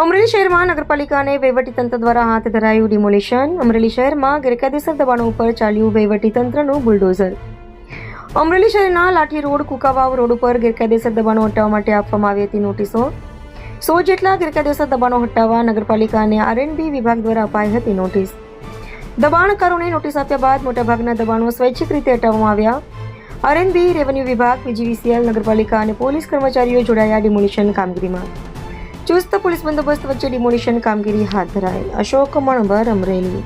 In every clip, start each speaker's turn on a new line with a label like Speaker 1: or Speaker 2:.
Speaker 1: અમરેલી શહેરમાં નગરપાલિકા અને વહીવટીતંત્ર દ્વારા હાથ ધરાયું ડિમોલિશન. અમરેલી શહેરમાં ગેરકાયદેસર દબાણો ઉપર ચાલ્યું વહીવટીતંત્રનું બુલડોઝર. અમરેલી શહેરના લાઠી રોડ કુકાવાવ રોડ ઉપર ગેરકાયદેસર દબાણો હટાવવા માટે આપવામાં આવી હતી નોટિસો. 100 જેટલા ગેરકાયદેસર દબાણો હટાવવા નગરપાલિકા અને આરએનબી વિભાગ દ્વારા અપાઈ હતી નોટિસ. દબાણકારોને નોટિસ આપ્યા બાદ મોટાભાગના દબાણો સ્વૈચ્છિક રીતે હટાવવામાં આવ્યા. આરએનબી, રેવન્યુ વિભાગ, પીજીવીસીએલ, નગરપાલિકા અને પોલીસ કર્મચારીઓ જોડાયા ડિમોલિશન કામગીરીમાં. ચુસ્ત પોલીસ બંદોબસ્ત વચ્ચે ડિમોલિશન કામગીરી હાથ ધરાઈ. અશોક મણવર, અમરેલી.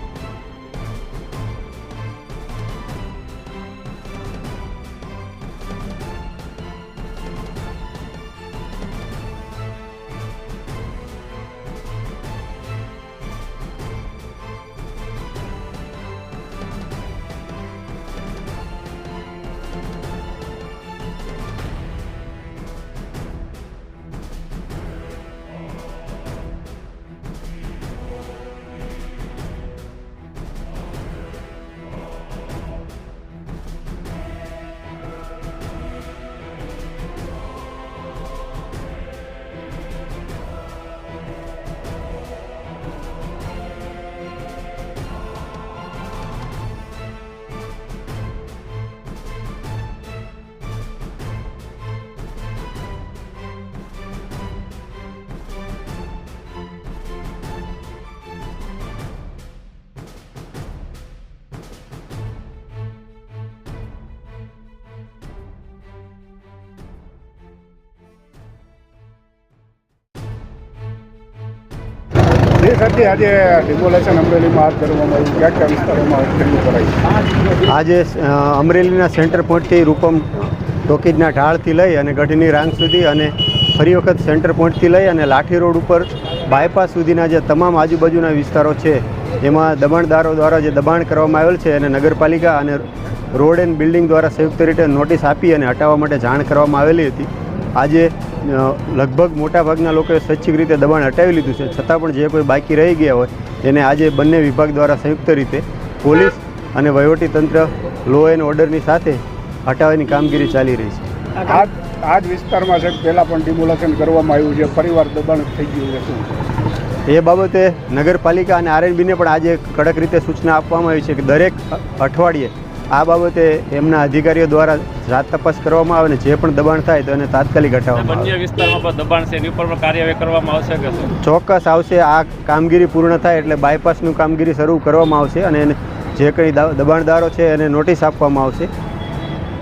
Speaker 2: આજે ડિમોલેશન અમરેલીમાં હાથ ધરવામાં આવ્યું, ક્યાં ક્યાં વિસ્તારોમાં કેટલું કરાયું?
Speaker 3: આજે અમરેલીના સેન્ટર પોઈન્ટથી રૂપમ ટોકીજના ઢાળથી લઈ અને ગઢની રાંગ સુધી અને ફરી વખત સેન્ટર પોઈન્ટથી લઈ અને લાઠી રોડ ઉપર બાયપાસ સુધીના જે તમામ આજુબાજુના વિસ્તારો છે એમાં દબાણદારો દ્વારા જે દબાણ કરવામાં આવેલ છે અને નગરપાલિકા અને રોડ એન્ડ બિલ્ડિંગ દ્વારા સંયુક્ત રીતે નોટિસ આપી અને હટાવવા માટે જાણ કરવામાં આવેલી હતી. આજે લગભગ મોટાભાગના લોકોએ સ્વૈચ્છિક રીતે દબાણ હટાવી લીધું છે, છતાં પણ જે કોઈ બાકી રહી ગયા હોય એને આજે બંને વિભાગ દ્વારા સંયુક્ત રીતે પોલીસ અને વહીવટીતંત્ર લો એન્ડ ઓર્ડરની સાથે હટાવવાની કામગીરી ચાલી રહી છે.
Speaker 2: આ જ વિસ્તારમાં છે પહેલાં પણ ડિમોલેશન કરવામાં આવ્યું છે, ફરીવાર દબાણ થઈ ગયું છે, શું
Speaker 3: એ બાબતે નગરપાલિકા અને આરએનબીને પણ આજે કડક રીતે સૂચના આપવામાં આવી છે કે દરેક અઠવાડિયે આ બાબતે એમના અધિકારીઓ દ્વારા જાત તપાસ કરવામાં આવે અને જે પણ દબાણ થાય તો એને તાત્કાલિક હટાવવામાં આવે.
Speaker 4: અન્ય વિસ્તારમાં પણ દબાણ છે એની ઉપર પણ કાર્યવાહી કરવામાં આવશે કે શું?
Speaker 3: ચોક્કસ આવશે. આ કામગીરી પૂર્ણ થાય એટલે બાયપાસનું કામગીરી શરૂ કરવામાં આવશે અને જે કંઈ દબાણદારો છે એને નોટિસ આપવામાં આવશે